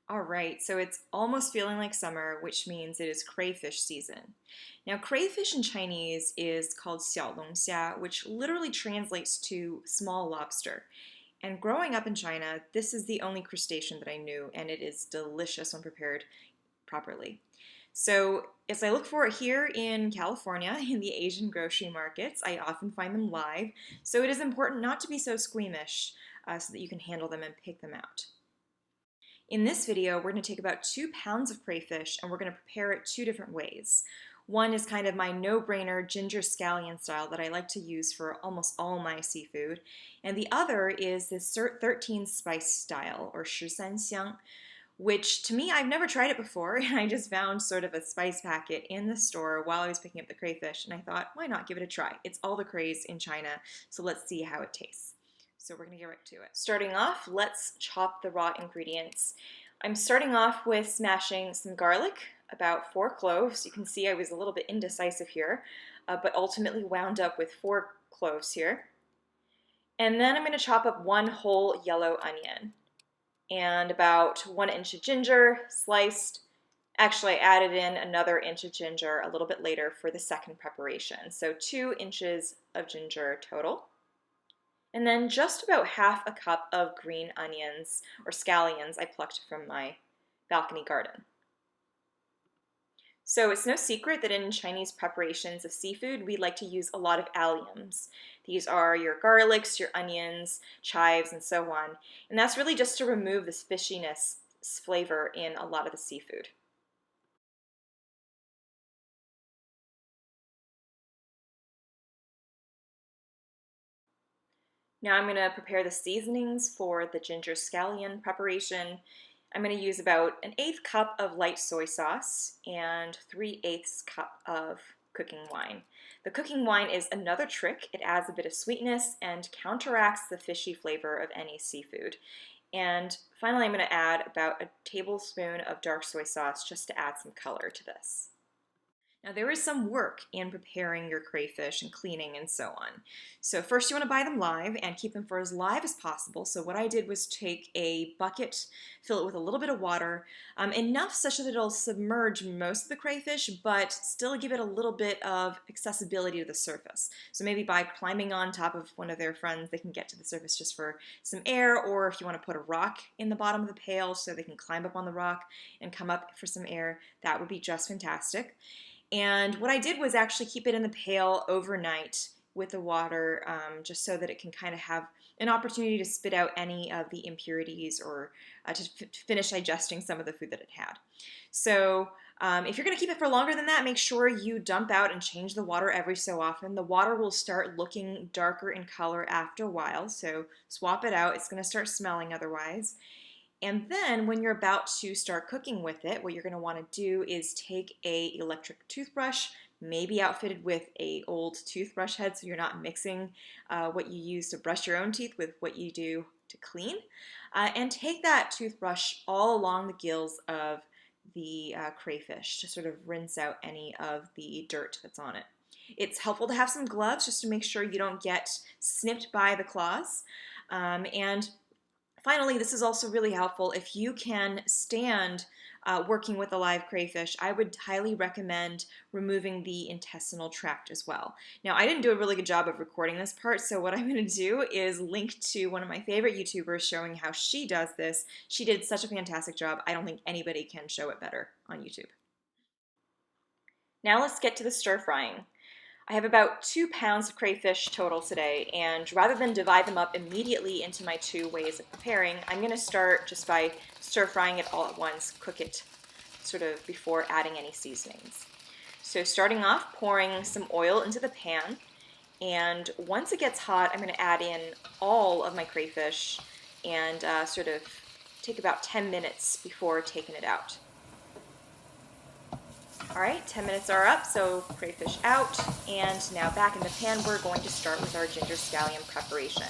All right, so it's almost feeling like summer, which means it is crayfish season. Now, crayfish in Chinese is called 小龙虾, which literally translates to small lobster. And growing up in China, this is the only crustacean that I knew, and it is delicious when prepared properly. So, as I look for it here in California, in the Asian grocery markets, I often find them live. So, it is important not to be so squeamish so that you can handle them and pick them out. In this video, we're going to take about 2 pounds of crayfish and we're going to prepare it 2 different ways. One is kind of my no-brainer ginger scallion style that I like to use for almost all my seafood. And the other is this 13 spice style, or 13香, which to me, I've never tried it before, and I just found sort of a spice packet in the store while I was picking up the crayfish, and I thought, why not give it a try? It's all the craze in China, so let's see how it tastes. So we're going to get right to it. Starting off, let's chop the raw ingredients. I'm starting off with smashing some garlic, about 4 cloves. You can see I was a little bit indecisive here, but ultimately wound up with 4 cloves here. And then I'm going to chop up 1 whole yellow onion and about 1 inch of ginger sliced. Actually, I added in another inch of ginger a little bit later for the second preparation. So 2 inches of ginger total. And then just about half a cup of green onions, or scallions, I plucked from my balcony garden. So it's no secret that in Chinese preparations of seafood, we like to use a lot of alliums. These are your garlics, your onions, chives, and so on. And that's really just to remove this fishiness flavor in a lot of the seafood. Now I'm going to prepare the seasonings for the ginger scallion preparation. I'm going to use about 1/8 cup of light soy sauce and 3/8 cup of cooking wine. The cooking wine is another trick. It adds a bit of sweetness and counteracts the fishy flavor of any seafood. And finally, I'm going to add about a tablespoon of dark soy sauce just to add some color to this. Now there is some work in preparing your crayfish and cleaning and so on. So first you want to buy them live and keep them for as live as possible. So what I did was take a bucket, fill it with a little bit of water, enough such that it'll submerge most of the crayfish, but still give it a little bit of accessibility to the surface. So maybe by climbing on top of one of their friends, they can get to the surface just for some air, or if you want to put a rock in the bottom of the pail so they can climb up on the rock and come up for some air, that would be just fantastic. And what I did was actually keep it in the pail overnight with the water, just so that it can kind of have an opportunity to spit out any of the impurities or to finish digesting some of the food that it had. So if you're going to keep it for longer than that, make sure you dump out and change the water every so often. The water will start looking darker in color after a while, so swap it out. It's going to start smelling otherwise. And then when you're about to start cooking with it, what you're going to want to do is take a electric toothbrush, maybe outfitted with a old toothbrush head so you're not mixing what you use to brush your own teeth with what you do to clean. And take that toothbrush all along the gills of the crayfish to sort of rinse out any of the dirt that's on it. It's helpful to have some gloves just to make sure you don't get snipped by the claws. And finally, this is also really helpful if you can stand working with a live crayfish. I would highly recommend removing the intestinal tract as well. Now, I didn't do a really good job of recording this part, so what I'm going to do is link to one of my favorite YouTubers showing how she does this. She did such a fantastic job. I don't think anybody can show it better on YouTube. Now let's get to the stir frying. I have about 2 pounds of crayfish total today, and rather than divide them up immediately into my 2 ways of preparing, I'm going to start just by stir frying it all at once, cook it sort of before adding any seasonings. So starting off, pouring some oil into the pan, and once it gets hot, I'm going to add in all of my crayfish and sort of take about 10 minutes before taking it out. All right, 10 minutes are up, so crayfish out, and now back in the pan, we're going to start with our ginger scallion preparation.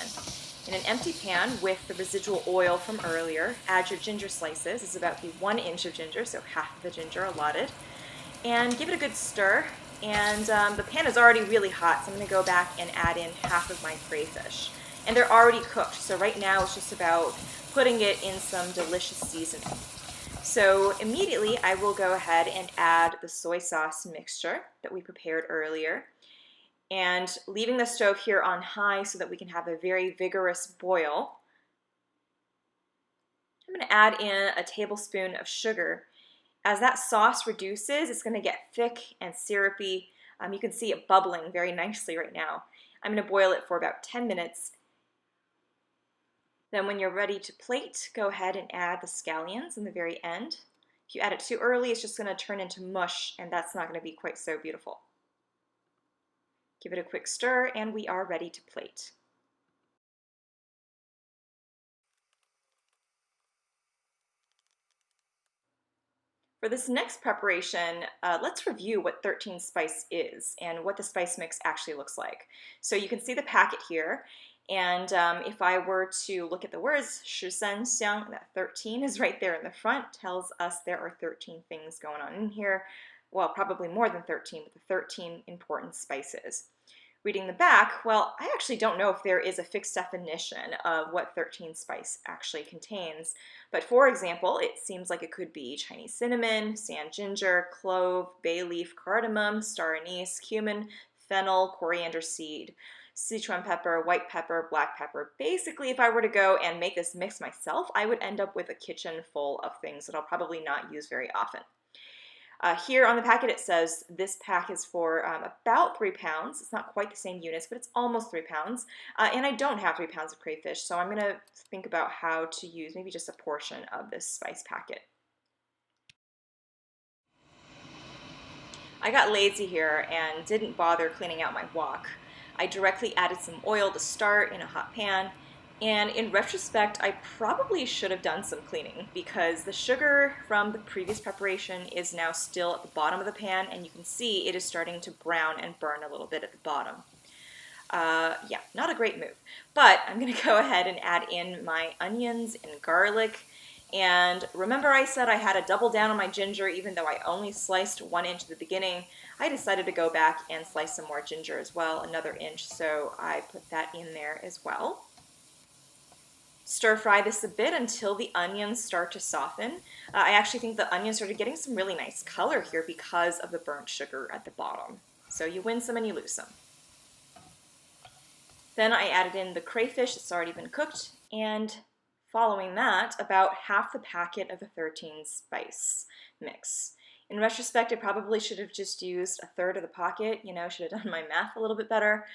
In an empty pan with the residual oil from earlier, add your ginger slices. It's about the 1 inch of ginger, so half of the ginger allotted, and give it a good stir. And the pan is already really hot, so I'm going to go back and add in half of my crayfish. And they're already cooked, so right now it's just about putting it in some delicious seasoning. So immediately I will go ahead and add the soy sauce mixture that we prepared earlier, and leaving the stove here on high so that we can have a very vigorous boil. I'm going to add in a tablespoon of sugar. As that sauce reduces, it's going to get thick and syrupy. You can see it bubbling very nicely right now. I'm going to boil it for about 10 minutes. Then when you're ready to plate, go ahead and add the scallions in the very end. If you add it too early, it's just going to turn into mush, and that's not going to be quite so beautiful. Give it a quick stir, and we are ready to plate. For this next preparation, let's review what 13 spice is and what the spice mix actually looks like. So you can see the packet here, and if I were to look at the words 13香, that 13 is right there in the front, tells us there are 13 things going on in here. Well, probably more than 13, but the 13 important spices. Reading the back, well, I actually don't know if there is a fixed definition of what 13 spice actually contains, but for example, it seems like it could be Chinese cinnamon, sand ginger, clove, bay leaf, cardamom, star anise, cumin, fennel, coriander seed, Sichuan pepper, white pepper, black pepper. Basically, if I were to go and make this mix myself, I would end up with a kitchen full of things that I'll probably not use very often. Here on the packet it says this pack is for about 3 pounds. It's not quite the same units, but it's almost 3 pounds. And I don't have 3 pounds of crayfish, so I'm going to think about how to use maybe just a portion of this spice packet. I got lazy here and didn't bother cleaning out my wok. I directly added some oil to start in a hot pan. And in retrospect, I probably should have done some cleaning because the sugar from the previous preparation is now still at the bottom of the pan, and you can see it is starting to brown and burn a little bit at the bottom. Yeah, not a great move. But I'm going to go ahead and add in my onions and garlic. And remember I said I had to double down on my ginger even though I only sliced 1 inch at the beginning. I decided to go back and slice some more ginger as well, another inch, so I put that in there as well. Stir fry this a bit until the onions start to soften. I actually think the onions started getting some really nice color here because of the burnt sugar at the bottom. So you win some and you lose some. Then I added in the crayfish that's already been cooked, and following that, about half the packet of the 13 spice mix. In retrospect, I probably should have just used a third of the pocket, should have done my math a little bit better.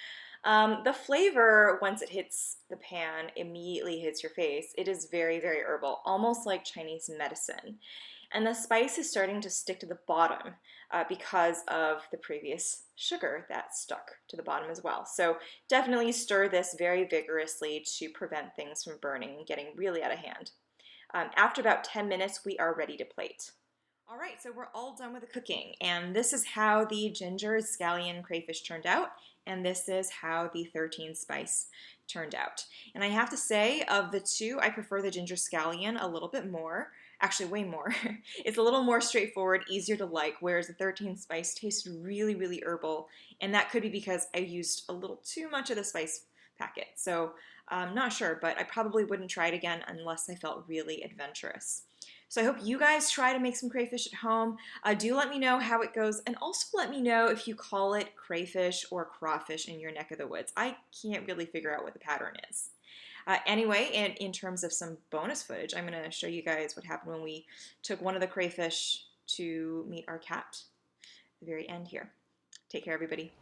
The flavor, once it hits the pan, immediately hits your face. It is very, very herbal, almost like Chinese medicine. And the spice is starting to stick to the bottom because of the previous sugar that stuck to the bottom as well. So definitely stir this very vigorously to prevent things from burning and getting really out of hand. After about 10 minutes, we are ready to plate. All right, so we're all done with the cooking, and this is how the ginger scallion crayfish turned out, and this is how the 13 spice turned out. And I have to say, of the two, I prefer the ginger scallion a little bit more, actually way more. It's a little more straightforward, easier to like, whereas the 13 spice tasted really, really herbal, and that could be because I used a little too much of the spice packet. So I'm not sure, but I probably wouldn't try it again unless I felt really adventurous. So I hope you guys try to make some crayfish at home. Do let me know how it goes, and also let me know if you call it crayfish or crawfish in your neck of the woods. I can't really figure out what the pattern is. Anyway, in terms of some bonus footage, I'm going to show you guys what happened when we took one of the crayfish to meet our cat at the very end here. Take care, everybody.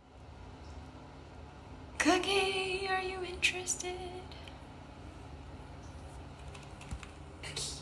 Cookie, are you interested? Cookie.